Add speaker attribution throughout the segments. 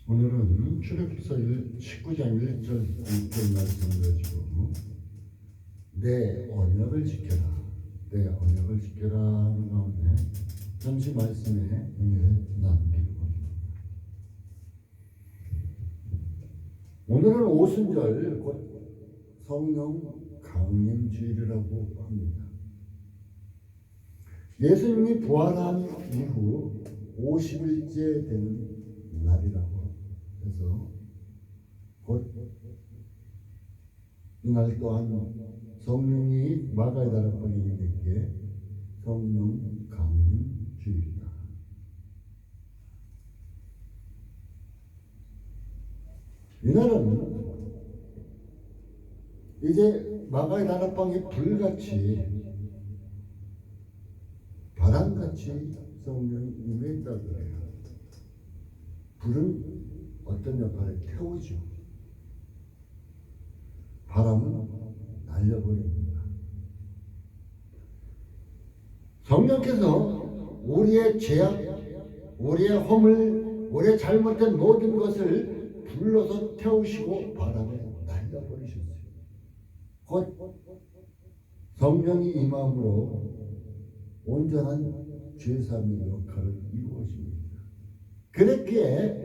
Speaker 1: 오늘은 출애굽기서 19장 1절 2절 말씀을 가지고 내 언약을 지켜라, 내 언약을 지켜라 하는 가운데 잠시 말씀에 의미를 나누기로 합니다. 오늘은 오순절 곧 성령 강림주일이라고 합니다. 예수님이 부활한 이후 50일째 되는 날이라고 해서 곧 이날 또한 성령이 마가의 다락방에 있게 성령 강림 주일이다. 이날은 이제 마가의 다락방이 불같이 바람같이 성령이 임했다고 해요. 불은 어떤 역할을 태우죠. 바람은 날려버립니다. 성령께서 우리의 죄악, 우리의 허물, 우리의 잘못된 모든 것을 불러서 태우시고 바람에 날려버리셨어요. 곧 성령이 임함으로 온전한 죄사함의 역할을 이루어집니다. 그랬기에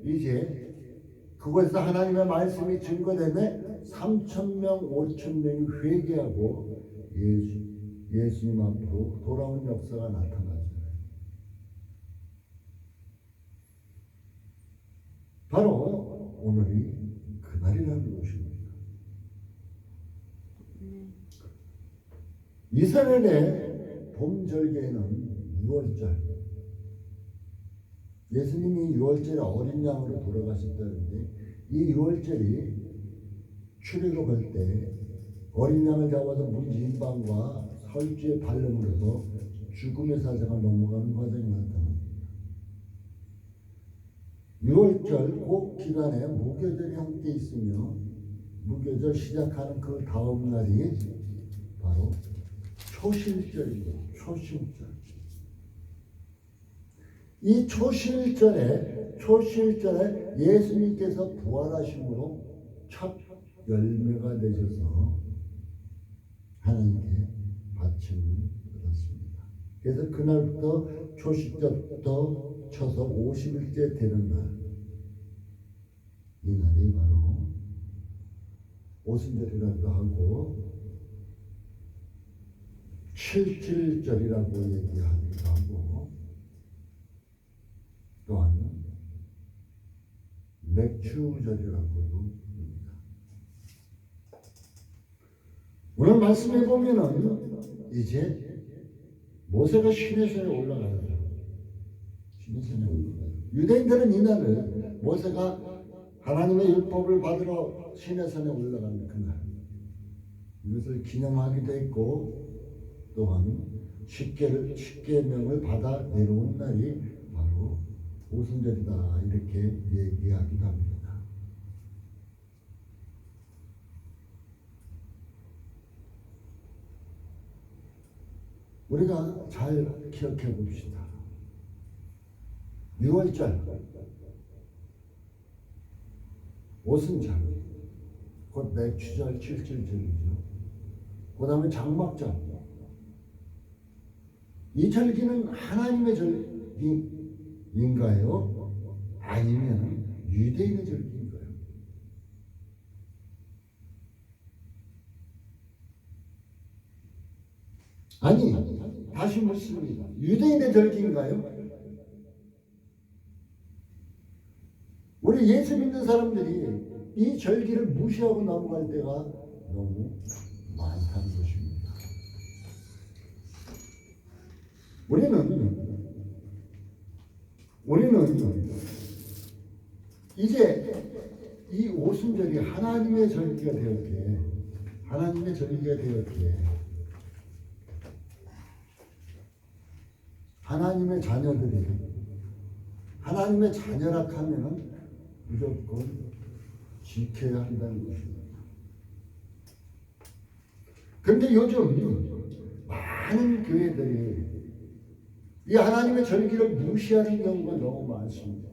Speaker 1: 이제 그곳에서 하나님의 말씀이 증거되며 3,000명, 5,000명이 회개하고 예수님 앞으로 돌아온 역사가 나타나잖아요. 바로 오늘이 그날이라는 것입니다. 이스라엘의 봄절기에는 6월절, 예수님이 6월절에 어린 양으로 돌아가셨다는데 이 6월절이 출애굽할 때 어린 양을 잡아서 문진방과 설주에 바름으로써 죽음의 사자가 넘어가는 과정이 나타납니다. 6월절 그 기간에 무교절이 함께 있으며 무교절 시작하는 그 다음 날이 바로 초실절이죠. 초실절. 이 초실절에 예수님께서 부활하심으로 첫 열매가 되셔서 하나님께 바침을 받았습니다. 그래서 그날부터 초실절부터 쳐서 50일째 되는 날, 이 날이 바로 오순절이라고 하고 칠칠절이라고 얘기하기도 하고 또한 맥주절이라고도 합니다. 오늘 말씀해 보면은 이제 모세가 시내산에 올라가요. 시내산에 올라가요. 유대인들은 이날을 모세가 하나님의 율법을 받으러 시내산에 올라가는 그날, 이것을 기념하기도 했고 또한 십계명을 받아 내려온 날이 바로 오순절이다 이렇게 얘기하기도 합니다. 우리가 잘 기억해 봅시다. 6월절, 오순절, 곧 맥주절, 칠칠절이죠. 그 다음에 장막절. 이 절기는 하나님의 절기인가요? 아니면 유대인의 절기인가요? 아니, 다시 묻습니다. 유대인의 절기인가요? 우리 예수 믿는 사람들이 이 절기를 무시하고 넘어갈 때가 너무 많다는 것입니다. 우리는 이제 이 오순절이 하나님의 절기가 되었기에 하나님의 자녀들이 하나님의 자녀라 하면은 무조건 지켜야 한다는 것입니다. 그런데 요즘 많은 교회들이 이 하나님의 절기를 무시하는 경우가 너무 많습니다.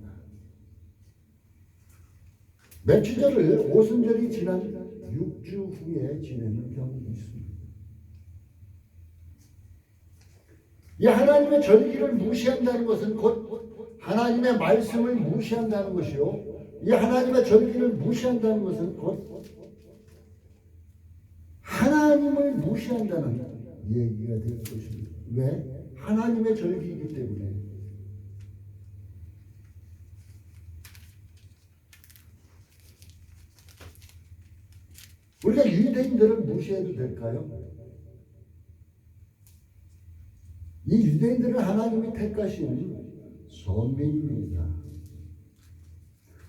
Speaker 1: 매추절을 오순절이 지난 6주 후에 지내는 경우도 있습니다. 이 하나님의 절기를 무시한다는 것은 곧 하나님의 말씀을 무시한다는 것이요, 이 하나님의 절기를 무시한다는 것은 곧 하나님을 무시한다는 얘기가 될 것입니다. 왜? 하나님의 절기이기 때문에. 우리가 유대인들을 무시해도 될까요? 이 유대인들은 하나님이 택하신 선민입니다.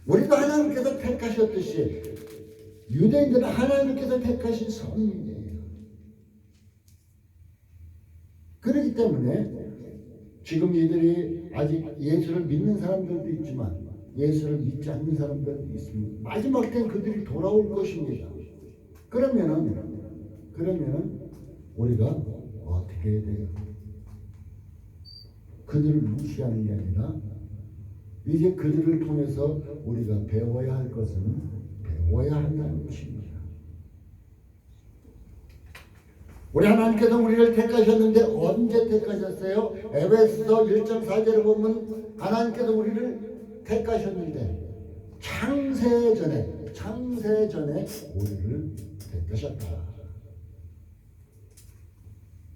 Speaker 1: 우리도 하나님께서 택하셨듯이 유대인들은 하나님께서 택하신 선민이에요. 그렇기 때문에 지금 이들이 아직 예수를 믿는 사람들도 있지만 예수를 믿지 않는 사람들도 있습니다. 마지막 때는 그들이 돌아올 것입니다. 그러면은 우리가 어떻게 해야 돼요? 그들을 무시하는 게 아니라 이제 그들을 통해서 우리가 배워야 할 것은 배워야 한다는 것입니다. 우리 하나님께서 우리를 택하셨는데 언제 택하셨어요? 에베소서 1장 4절에 보면 하나님께서 우리를 택하셨는데 창세 전에 우리를 택하셨다.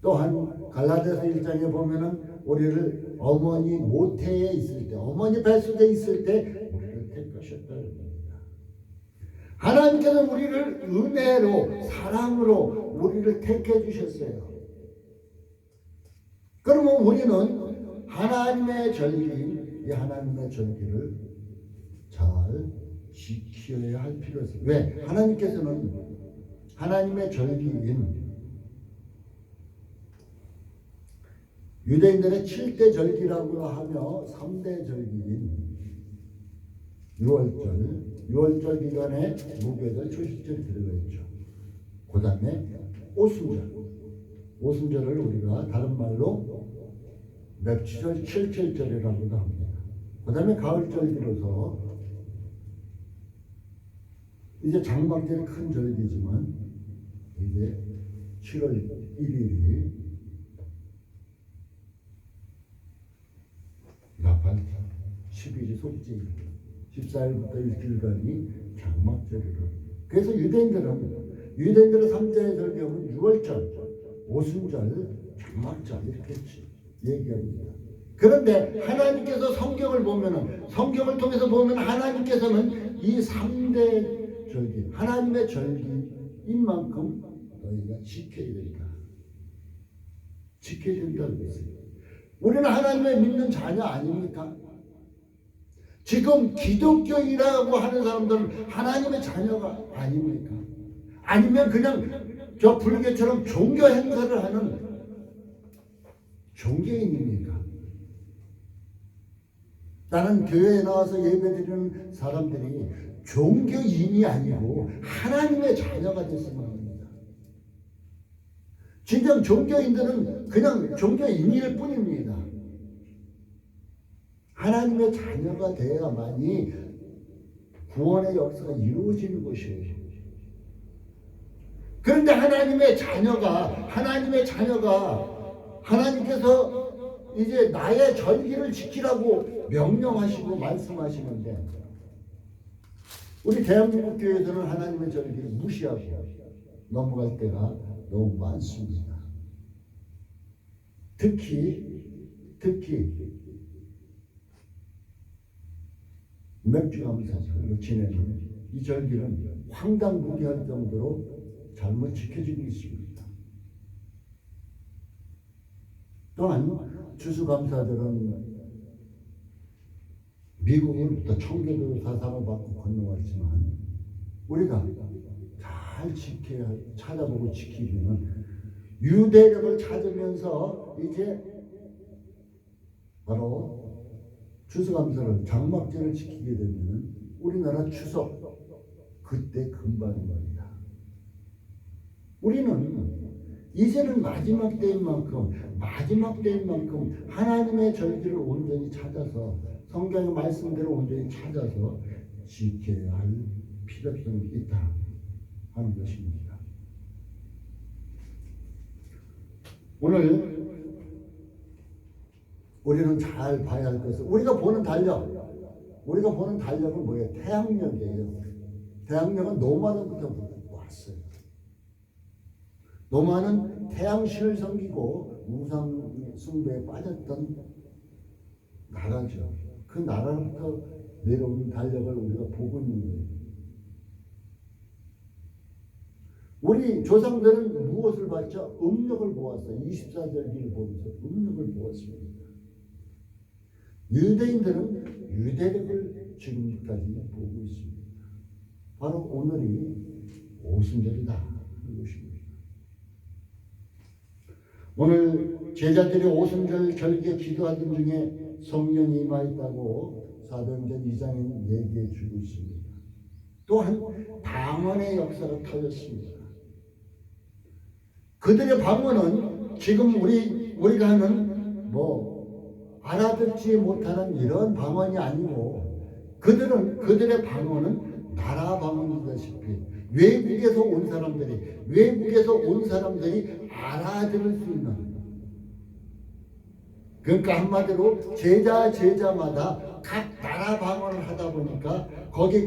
Speaker 1: 또한 갈라디아서 1장에 보면은 우리를 어머니 모태에 있을 때, 어머니 뱃속에 있을 때 우리를 택하셨다는 겁니다. 하나님께서 우리를 은혜로, 사랑으로 우리를 택해 주셨어요. 그러면 우리는 하나님의 절기인 이 하나님의 절기를 잘 지켜야 할 필요가 있어요. 왜? 하나님께서는 하나님의 절기인 유대인들의 7대 절기라고 하며 3대 절기인 6월절 기간에 무교절, 초식절이 들어가 있죠. 그 다음에 오순절을 우리가 다른 말로 맵추절, 칠칠절이라고도 합니다. 그 다음에 가을절 들어서 이제 장막절이 큰 절기지만 이제 7월 1일이 나팔 10일이 속죄일, 14일부터 일주일간이 장막절이라. 그래서 유대인들은 3대 절기하면 6월절, 오순절, 장막절 이렇게 얘기합니다. 그런데 하나님께서 성경을 통해서 보면 하나님께서는 이 3대 절기, 하나님의 절기인 만큼 너희가 지켜야 된다. 지켜야 된다고 했어요. 우리는 하나님의 믿는 자녀 아닙니까? 지금 기독교인이라고 하는 사람들은 하나님의 자녀가 아닙니까? 아니면 그냥 저 불교처럼 종교 행사를 하는 종교인입니까? 나는 교회에 나와서 예배드리는 사람들이 종교인이 아니고 하나님의 자녀가 됐으면 합니다. 진정 종교인들은 그냥 종교인일 뿐입니다. 하나님의 자녀가 되어야만이 구원의 역사가 이루어지는 것이에요. 그런데 하나님의 자녀가 하나님께서 이제 나의 절기를 지키라고 명령하시고 말씀하시는데 우리 대한민국 교회에서는 하나님의 절기를 무시하고 넘어갈 때가 너무 많습니다. 특히 맥주감사절로 지내는 이 절기는 황당무계할 정도로 잘못 지켜지고 있습니다. 또한 추수감사절은 미국으로부터 청교도 사상을 받고 건너왔지만 우리가 잘 찾아보고 지키려면 유대력을 찾으면서 이제 바로 추수감사를 장막절을 지키게 되면 우리나라 추석 그때 금방인 겁니다. 우리는 이제는 마지막 때인 만큼 하나님의 절기를 온전히 찾아서 성경의 말씀대로 온전히 찾아서 지켜야 할 필요성이 있다 하는 것입니다. 오늘 우리는 잘 봐야 할 것은 우리가 보는 달력은 뭐예요? 태양력이에요. 태양력은 노마는부터 왔어요. 노마는 태양신을 섬기고 우상 숭배에 빠졌던 나라죠. 그 나라로부터 내려온 달력을 우리가 보고 있는 거예요. 우리 조상들은 무엇을 봤죠? 음력을 보았어요. 24절기를 보면서 음력을 보았습니다. 유대인들은 유대력을 지금까지 보고 있습니다. 바로 오늘이 오순절이다 하는 것입니다. 오늘 제자들이 오순절 절기에 기도하던 중에 성령이 임하였다고 사도행전 2장에는 얘기해 주고 있습니다. 또한 방언의 역사가 터졌습니다. 그들의 방언은 지금 우리가 하는 알아듣지 못하는 이런 방언이 아니고 그들의 방언은 나라 방언이다시피 외국에서 온 사람들이 알아들을 수 있는, 그러니까 한마디로 제자마다 각 나라 방언을 하다 보니까 거기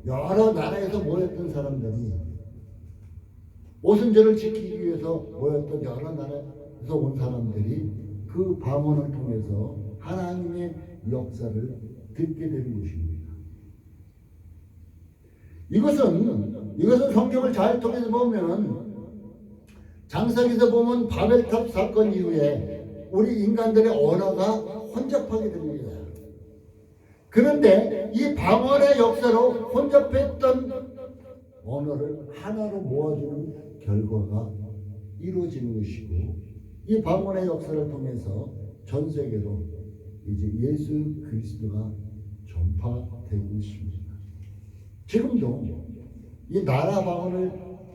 Speaker 1: 여러 나라에서 모였던 사람들이 오순절을 지키기 위해서 모였던 여러 나라에서 온 사람들이 그 방언을 통해서 하나님의 역사를 듣게 되는 것입니다. 이것은 성경을 잘 통해서 보면 장세기에서 보면 바벨탑 사건 이후에 우리 인간들의 언어가 혼잡하게 됩니다. 그런데 이 방언의 역사로 혼잡했던 언어를 하나로 모아주는 결과가 이루어지는 것이고, 이 방언의 역사를 통해서 전 세계로 이제 예수 그리스도가 전파되고 있습니다. 지금도 이 나라 방언을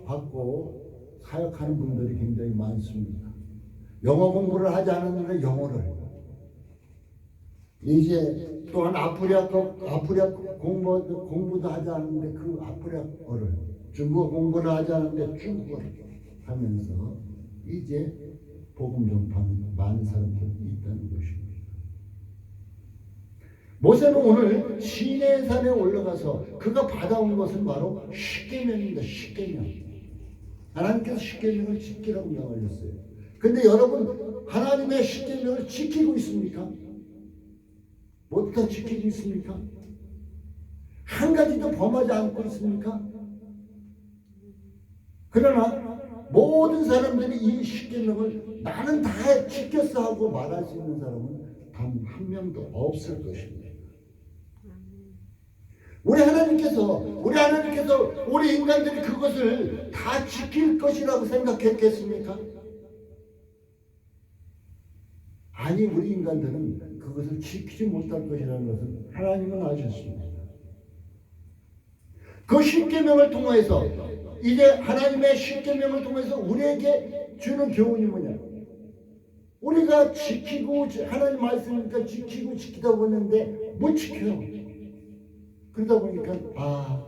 Speaker 1: 받고 사역하는 분들이 굉장히 많습니다. 영어 공부를 하지 않았는데 영어를, 이제 또한 아프리카 공부도 하지 않았는데 그 아프리카어를, 중국어 공부를 하지 않았는데 중국어를 하면서 이제 복음 전파하는 많은 사람들이 있다는 것입니다. 모세는 오늘 시내산에 올라가서 그가 받아온 것은 바로 십계명입니다. 십계명. 하나님께서 십계명을 지키라고 명하셨어요. 근데 여러분, 하나님의 십계명을 지키고 있습니까? 모두 다 지키고 있습니까? 한 가지도 범하지 않고 있습니까? 그러나 모든 사람들이 이 십계명을 나는 다 지켰어 하고 말할 수 있는 사람은 단 한 명도 없을 것입니다. 우리 하나님께서 우리 인간들이 그것을 다 지킬 것이라고 생각했겠습니까? 아니, 우리 인간들은 그것을 지키지 못할 것이라는 것을 하나님은 아셨습니다. 그 십계명을 통해서, 이제 하나님의 십계명을 통해서 우리에게 주는 교훈이 뭐냐? 우리가 지키고, 하나님 말씀이니까 지키다 보는데 못 지켜요. 그러다 보니까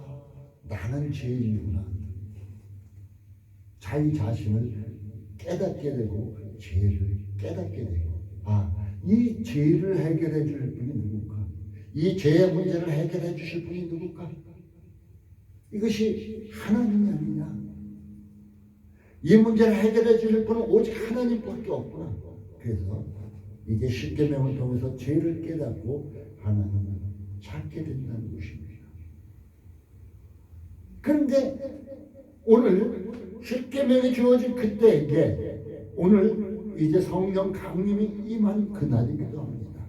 Speaker 1: 나는 죄인이구나. 자기 자신을 깨닫게 되고 죄를 깨닫게 되고, 이 죄를 해결해 줄 분이 누굴까? 이 죄의 문제를 해결해 주실 분이 누굴까? 이것이 하나님이 아니냐? 이 문제를 해결해 주실 분은 오직 하나님밖에 없구나. 그래서 이제 십계명을 통해서 죄를 깨닫고 하나님을 찾게 된다는 것입니다. 그런데 오늘 십계명이 주어진 그때에 오늘 이제 성령 강림이 임한 그날이기도 합니다.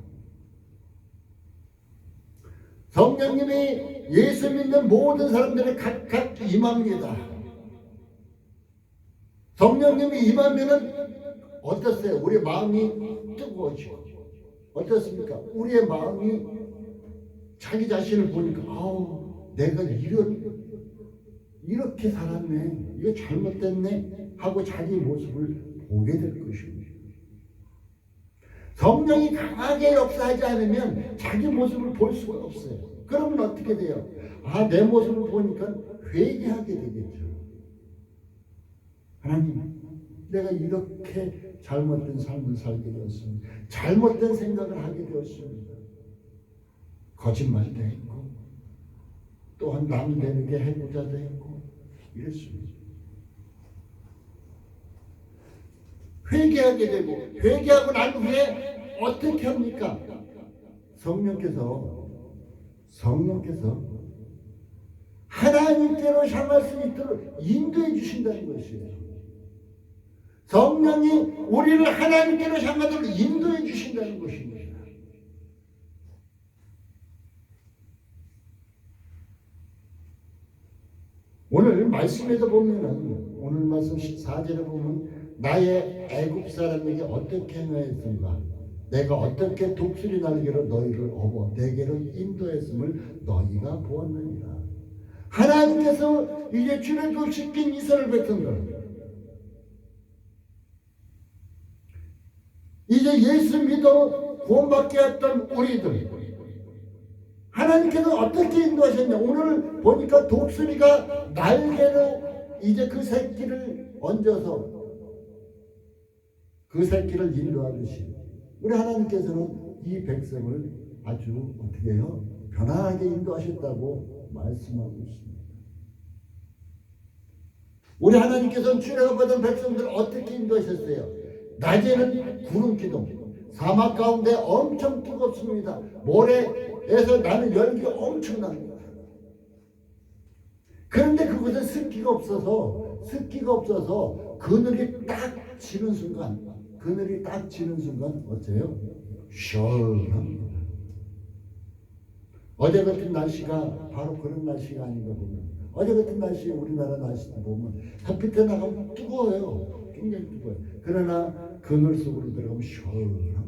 Speaker 1: 성령님이 예수 믿는 모든 사람들이 각각 임합니다. 성령님이 임하면은 어떻어요? 우리 마음이 뜨거워지고, 어떻습니까? 우리의 마음이 자기 자신을 보니까 내가 이렇게 살았네, 이거 잘못됐네 하고 자기 모습을 보게 될 것입니다. 성령이 강하게 역사하지 않으면 자기 모습을 볼 수가 없어요. 그러면 어떻게 돼요? 아, 내 모습을 보니까 회개하게 되겠죠. 하나님, 내가 이렇게 잘못된 삶을 살게 되었습니다. 잘못된 생각을 하게 되었습니다. 거짓말도 했고 또한 남 되게 해고자도 했고 이랬습니다. 회개하게 되고 회개하고 난 후에 어떻게 합니까? 성령께서 하나님께로 향할 수 있도록 인도해 주신다는 것이에요. 성령이 우리를 하나님께로 향하도록 인도해 주신다는 것입니다. 오늘 말씀에서 보면은 오늘 말씀 14절에 보면 나의 애굽 사람에게 어떻게 행하였는가 내가 어떻게 독수리 날개로 너희를 업어 내게로 인도했음을 너희가 보았느니라. 하나님께서 이제 출애굽시킨 이스라엘 백성들 이제 예수 믿어 구원받게 했던 우리들 하나님께서 어떻게 인도하셨냐. 오늘 보니까 독수리가 날개로 이제 그 새끼를 얹어서 그 새끼를 인도하듯이 우리 하나님께서는 이 백성을 아주 어떻게 해요? 편안하게 인도하셨다고 말씀하고 있습니다. 우리 하나님께서는 출애굽받은 백성들을 어떻게 인도하셨어요? 낮에는 구름 기둥, 사막 가운데 엄청 뜨겁습니다. 모래에서 나는 열기가 엄청납니다. 그런데 그곳에 습기가 없어서 그늘이 딱 지는 순간 어때요? 시원합니다. 어제 같은 날씨가 바로 그런 날씨가 아닌가 보면 어제 같은 날씨에 우리나라 날씨도 보면 햇빛에 나가면 뜨거워요. 굉장히 뜨거워요. 그러나 그늘 속으로 들어가면 시원합니다.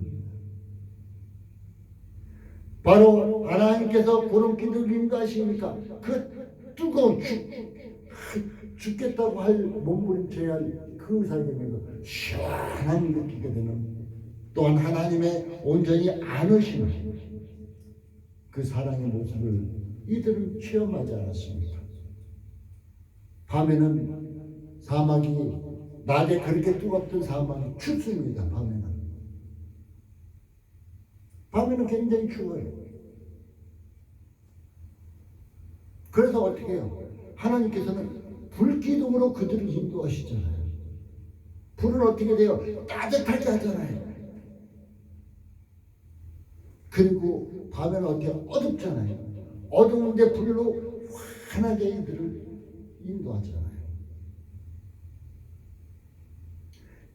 Speaker 1: 바로 하나님께서 구름 기둥을 인도하시니까 그 뜨거운 죽겠다고 할 몸부림쳐야 할 그 사이에서 시원함을 느끼게 되는 또한 하나님의 온전히 안으시는 그 사랑의 모습을 이들은 체험하지 않았습니까? 밤에는 사막이 낮에 그렇게 뜨겁던 사막이 춥습니다. 밤에는 굉장히 추워요. 그래서 어떻게 해요? 하나님께서는 불기둥으로 그들을 인도하시잖아요. 불은 어떻게 돼요? 따뜻하게 하잖아요. 그리고 밤에는 어떻게 어둡잖아요. 어두운데 불로 환하게 이들을 인도하잖아요.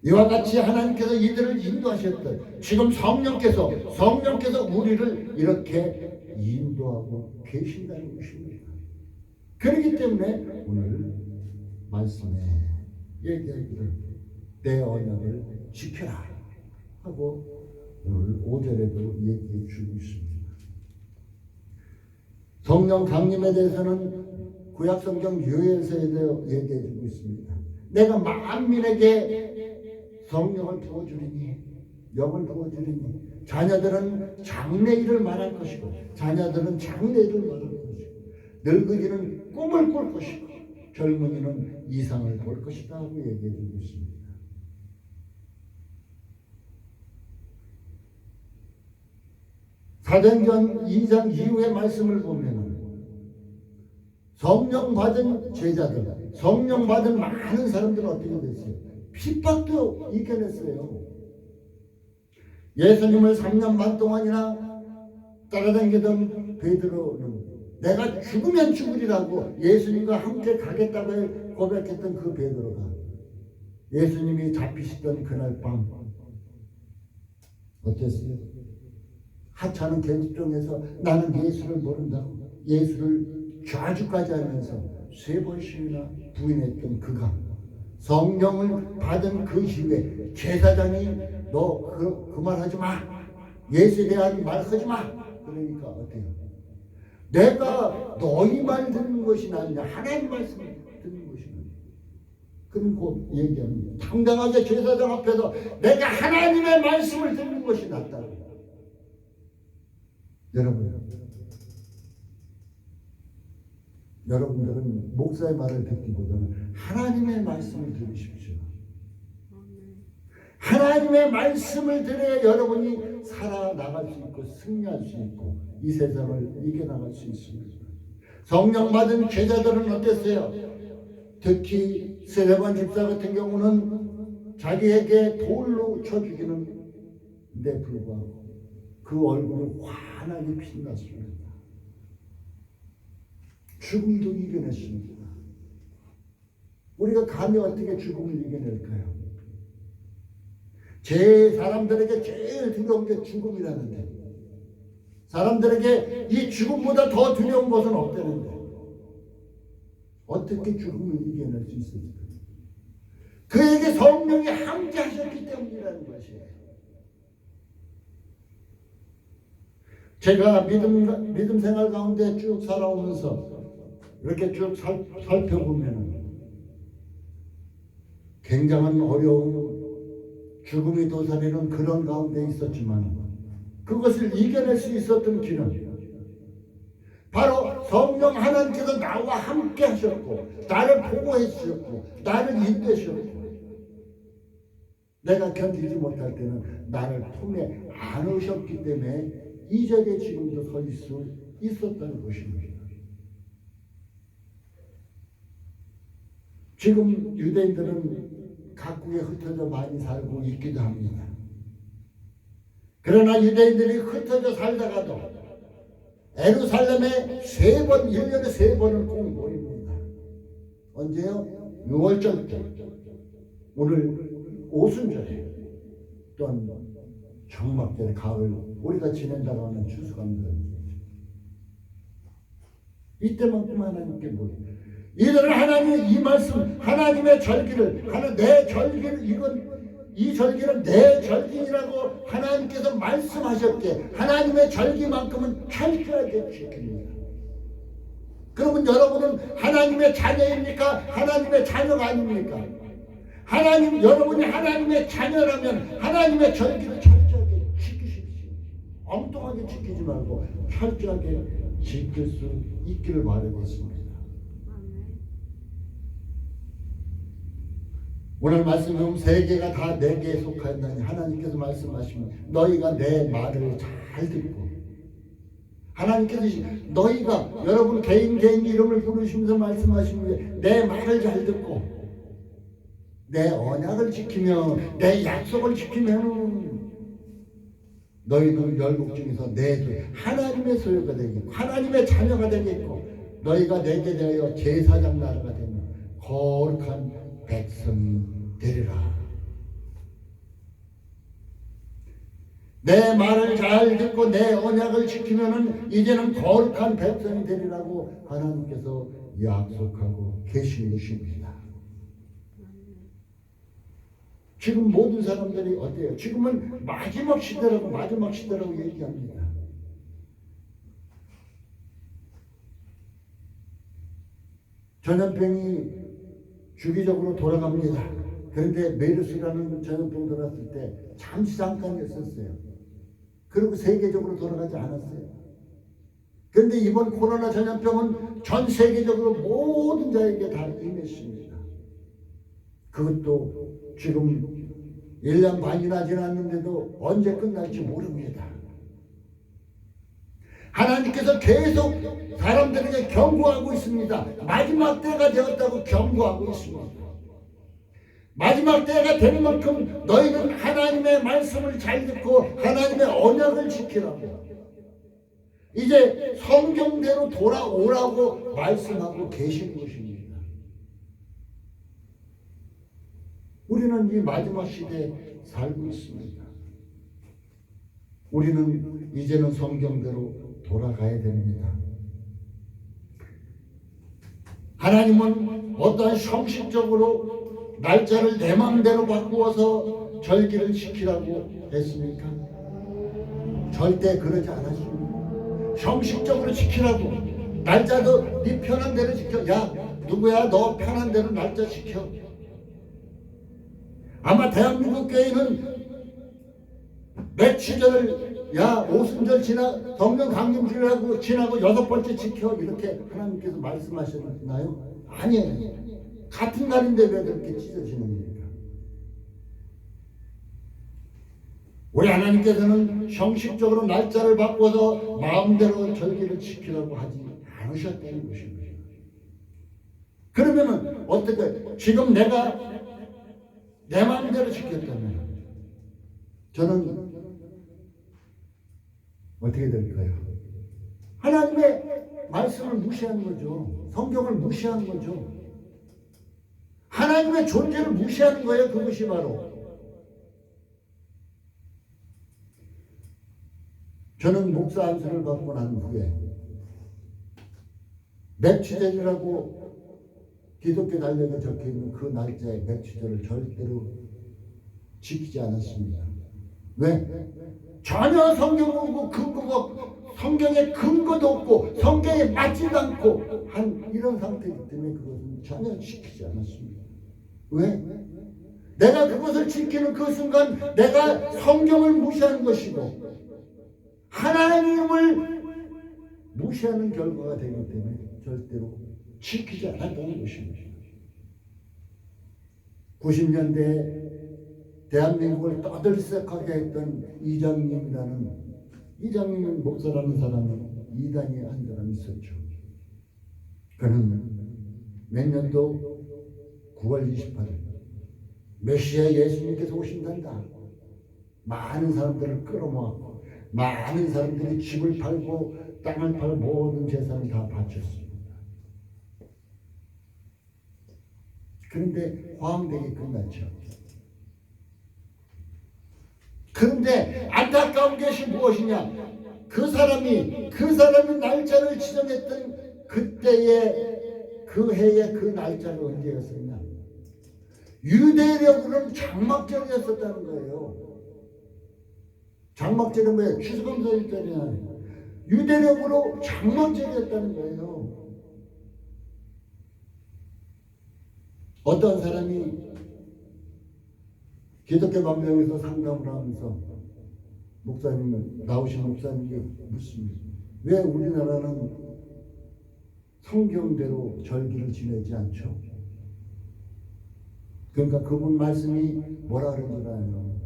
Speaker 1: 이와 같이 하나님께서 이들을 인도하셨던 지금 성령께서 우리를 이렇게 인도하고 계신다는 것입니다. 그렇기 때문에 오늘 말씀에 얘기하기를 내 언약을 지켜라 하고 오늘 5절에도 얘기해 주고 있습니다. 성령 강림에 대해서는 구약성경 요엘서에 대해 얘기해 주고 있습니다. 내가 만민에게 성령을 부어주리니 영을 부어주리니 자녀들은 장래일을 말할 것이고 늙은이는 꿈을 꿀 것이고 젊은이는 이상을 볼 것이다 하고 얘기해 주고 있습니다. 사도행전 2장 이후의 말씀을 보면 성령 받은 제자들, 성령 받은 많은 사람들은 어떻게 됐어요? 핍박도 이겨냈어요. 예수님을 3년 반 동안이나 따라다니던 베드로는 내가 죽으면 죽으리라고 예수님과 함께 가겠다고 고백했던 그 베드로가 예수님이 잡히시던 그날 밤 어땠어요? 하찮은 계집종에서 나는 예수를 모른다고 예수를 좌주까지 하면서 3번씩이나 부인했던 그가 성령을 받은 그 이후에 제사장이 너 그 말 하지 마. 예수에 대한 말 하지 마. 그러니까 어때요? 내가 너희 말 듣는 것이 아니냐 하나님 말씀 듣는 것이 아니냐. 그럼 곧 얘기합니다. 당당하게 제사장 앞에서 내가 하나님의 말씀을 듣는 것이 낫다고. 여러분 여러분들은 목사의 말을 듣기보다는 하나님의 말씀을 들으십시오. 하나님의 말씀을 들어야 여러분이 살아나갈 수 있고 승리할 수 있고 이 세상을 이겨나갈 수 있습니다. 성령 받은 제자들은 어땠어요? 특히 스데반 집사 같은 경우는 자기에게 돌로 쳐 죽이는데 불구하고 그 얼굴이 환하게 빛났습니다. 죽음도 이겨냈습니다. 우리가 감히 어떻게 죽음을 이겨낼까요? 사람들에게 제일 두려운 게 죽음이라는데 사람들에게 이 죽음보다 더 두려운 것은 없다는데 어떻게 죽음을 이겨낼 수 있습니까? 그에게 성령이 함께하셨기 때문이라는 것이에요. 제가 믿음 생활 가운데 쭉 살아오면서 이렇게 쭉 살펴보면 굉장한 어려움, 죽음이 도사리는 그런 가운데 있었지만 그것을 이겨낼 수 있었던 길은 바로 성령 하나님께서 나와 함께 하셨고 나를 보호해 주셨고 나를 인도하셨고 내가 견디지 못할 때는 나를 품에 안으셨기 때문에 이 자리에 지금도 서 있을 수 있었다는 것입니다. 지금 유대인들은 각국에 흩어져 많이 살고 있기도 합니다. 그러나 유대인들이 흩어져 살다가도 예루살렘에 3번, 1년에 3번을 꼭 모입니다. 언제요? 6월절 때, 오늘 오순절에, 또한 정막절, 가을, 우리가 지낸다고 하는 추수감사. 이때만큼 하나님께 모입니다. 이들은 하나님의 이 말씀, 하나님의 절기를, 내 절기를, 이 절기는 내 절기라고 하나님께서 말씀하셨기에 하나님의 절기만큼은 철저하게 지킵니다. 그러면 여러분은 하나님의 자녀입니까? 하나님의 자녀가 아닙니까? 여러분이 하나님의 자녀라면 하나님의 절기를 철저하게 지키십시오. 엉뚱하게 지키지 말고 철저하게 지킬 수 있기를 바라겠습니다. 오늘 말씀에 보면 세계가 다 내게 속하였나니 하나님께서 말씀하시면 너희가 내 말을 잘 듣고 하나님께서 너희가 여러분 개인 이름을 부르시면서 말씀하시는 내 말을 잘 듣고 내 언약을 지키며 내 약속을 지키면 너희는 열국 중에서 하나님의 소유가 되겠고 하나님의 자녀가 되겠고 너희가 내게 대하여 제사장 나라가 되며 거룩한 백성이 되리라. 내 말을 잘 듣고 내 언약을 지키면은 이제는 거룩한 백성이 되리라고 하나님께서 약속하고 계신 것입니다. 지금 모든 사람들이 어때요? 지금은 마지막 시대라고 얘기합니다. 전염병이 주기적으로 돌아갑니다. 그런데 메르스라는 전염병 돌았을 때 잠깐이었어요. 그리고 세계적으로 돌아가지 않았어요. 그런데 이번 코로나 전염병은 전 세계적으로 모든 자에게 다 임했습니다. 그것도 지금 1년 반이나 지났는데도 언제 끝날지 모릅니다. 하나님께서 계속 사람들에게 경고하고 있습니다. 마지막 때가 되었다고 경고하고 있습니다. 마지막 때가 되는 만큼 너희는 하나님의 말씀을 잘 듣고 하나님의 언약을 지키라고 이제 성경대로 돌아오라고 말씀하고 계신 것입니다. 우리는 이 마지막 시대에 살고 있습니다. 우리는 이제는 성경대로 돌아가야 됩니다. 하나님은 어떠한 형식적으로 날짜를 내 마음대로 바꾸어서 절기를 지키라고 했습니까? 절대 그러지 않았습니다. 형식적으로 지키라고 날짜도 네 편한 대로 지켜. 야 누구야 너 편한 대로 날짜 지켜. 아마 대한민국 교회는 며칠을 야 오순절 성령 강림주일하고 지나고 6번째 지켜 이렇게 하나님께서 말씀하셨나요? 아니에요. 같은 날인데 왜 그렇게 찢어지는 겁니까? 우리 하나님께서는 형식적으로 날짜를 바꿔서 마음대로 절기를 지키라고 하지 않으셨다는 것입니다. 그러면은 어떻게 지금 내가 내 마음대로 지켰다면 저는 어떻게 될까요? 하나님의 말씀을 무시한 거죠. 성경을 무시한 거죠. 하나님의 존재를 무시하는 거예요. 그것이 바로 저는 목사 안수를 받고 난 후에 맥추절이라고 기독교 달력에 적혀있는 그 날짜의 맥추절을 절대로 지키지 않았습니다. 왜? 전혀 성경하고 성경에 근거도 없고 성경에 맞지도 않고 한 이런 상태이기 때문에 그것은 전혀 지키지 않았습니다. 왜? 내가 그것을 지키는 그 순간 내가 성경을 무시하는 것이고 하나님을 무시하는 결과가 되기 때문에 절대로 지키지 않았다는 것입니다. 90년대에 대한민국을 떠들썩하게 했던 이장님 목사라는 사람은 이단에 한 사람이 있었죠. 그는 몇 년도 9월 28일 메시아 예수님께서 오신단다. 많은 사람들을 끌어모았고 많은 사람들이 집을 팔고 땅을 팔고 모든 재산을 다 바쳤습니다. 그런데 화음되게 끝났죠. 그런데 안타까운 것이 무엇이냐? 그 사람이 날짜를 지정했던 그때의 그 해의 그 날짜가 언제였었냐? 유대력으로는 장막절이었었다는 거예요. 장막절은 뭐예요? 추수감사일절이 아니에요. 유대력으로 장막절이었다는 거예요. 어떤 사람이 기독교 방송에서 상담을 하면서 나오신 목사님이 묻습니다. 왜 우리나라는 성경대로 절기를 지내지 않죠? 그러니까 그분 말씀이 뭐라 그런 줄 알아요?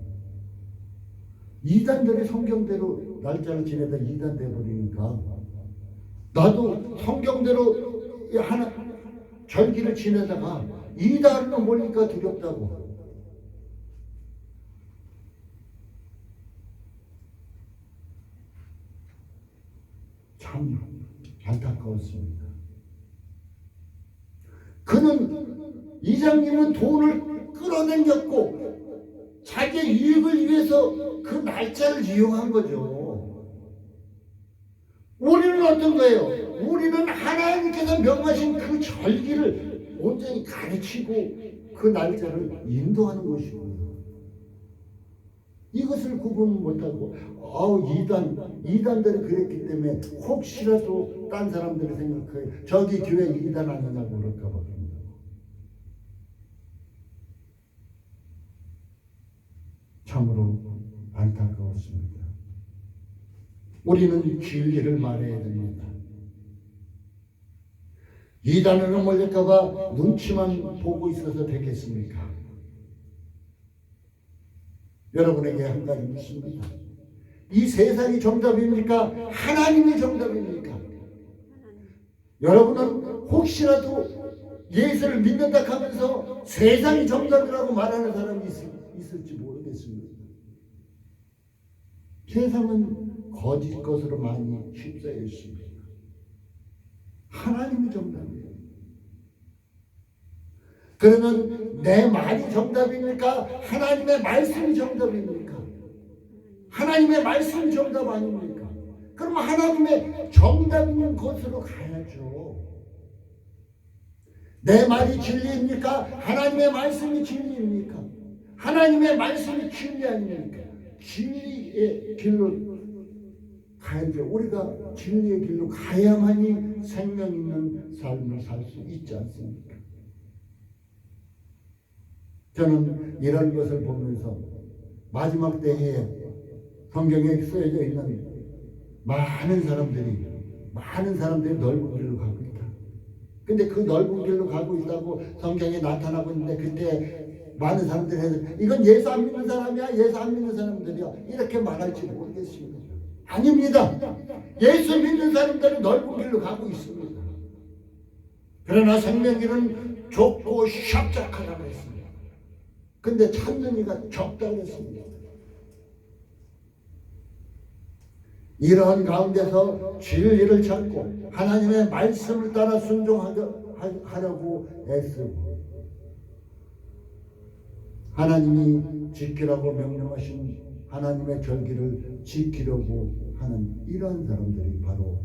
Speaker 1: 이단들이 성경대로 날짜를 지내다 이단 돼버리니까 나도 성경대로 하나 절기를 지내다가 이단으로 몰리니까 두렵다고. 참 안타까웠습니다. 이장님은 돈을 끌어당겼고 자기의 이익을 위해서 그 날짜를 이용한 거죠. 우리는 어떤 거예요? 우리는 하나님께서 명하신 그 절기를 온전히 가르치고 그 날짜를 인도하는 것이고요. 이것을 구분 못하고 이단들이 그랬기 때문에 혹시라도 딴 사람들이 생각해요. 저기 교회 이단 아니냐고 그럴까 봐 그런다고. 참으로 안타까웠습니다. 우리는 진리를 말해야 됩니다. 이단으로 몰릴까 봐 눈치만 보고 있어서 되겠습니까? 여러분에게 한 가지 묻습니다. 이 세상이 정답입니까? 하나님이 정답입니까? 여러분은 혹시라도 예수를 믿는다 하면서 세상이 정답이라고 말하는 사람이 있을지 모르겠습니다. 세상은 거짓 것으로 많이 휩싸여 있습니다. 하나님이 정답이에요. 그러면 내 말이 정답입니까? 하나님의 말씀이 정답입니까? 하나님의 말씀이 정답 아닙니까? 그럼 하나님의 정답 있는 곳으로 가야죠. 내 말이 진리입니까? 하나님의 말씀이 진리입니까? 하나님의 말씀이 진리 아닙니까? 진리의 길로 가야죠. 우리가 진리의 길로 가야만이 생명 있는 삶을 살 수 있지 않습니까? 저는 이런 것을 보면서 마지막 때에 성경에 쓰여져 있는 많은 사람들이 넓은 길로 가고 있다. 근데 그 넓은 길로 가고 있다고 성경에 나타나고 있는데 그때 많은 사람들이 해서 이건 예수 안 믿는 사람이야, 예수 안 믿는 사람들이야 이렇게 말할지 모르겠습니다. 아닙니다. 예수 믿는 사람들은 넓은 길로 가고 있습니다. 그러나 생명길은 좁고 협착하다고 했습니다. 근데 찾는 이가 적다고 했습니다. 이러한 가운데서 진리를 찾고 하나님의 말씀을 따라 순종하려고 애쓰고 하나님이 지키라고 명령하신 하나님의 절기를 지키려고 하는 이러한 사람들이 바로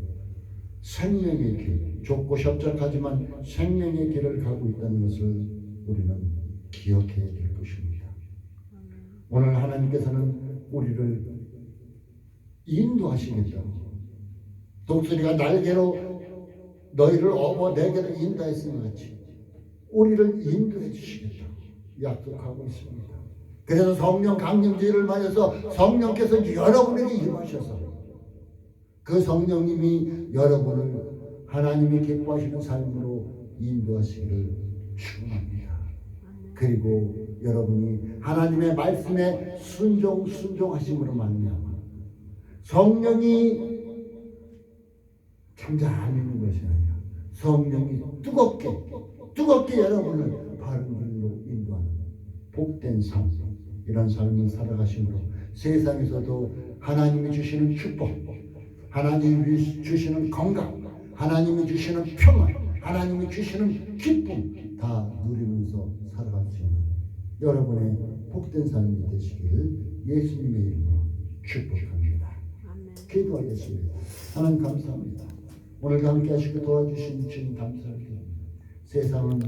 Speaker 1: 생명의 길, 좁고 협착하지만 생명의 길을 가고 있다는 것을 우리는 기억해야 될 것입니다. 오늘 하나님께서는 우리를 인도하시겠다고, 독수리가 날개로 너희를 업어 내게로 인도했으니 같이 우리를 인도해 주시겠다고 약속하고 있습니다. 그래서 성령 강림주의를 맞아서 성령께서 여러분에게 임하셔서 그 성령님이 여러분을 하나님이 기뻐하시는 삶으로 인도하시기를 축원합니다. 그리고 여러분이 하나님의 말씀에 순종하심으로 말미암아 성령이 잠잠있는 것이 아니라 성령이 뜨겁게 여러분을 바른 길로 인도하는 복된 삶, 이런 삶을 살아가심으로 세상에서도 하나님이 주시는 축복, 하나님이 주시는 건강, 하나님이 주시는 평안, 하나님이 주시는 기쁨 다 누리면서 살아갈 수 있는 여러분의 복된 삶이 되시기를 예수님의 이름으로 축복합니다. 기도하겠습니다. 하나님 감사합니다. 오늘 함께 하시고 도와주신 주님 감사합니다. 세상은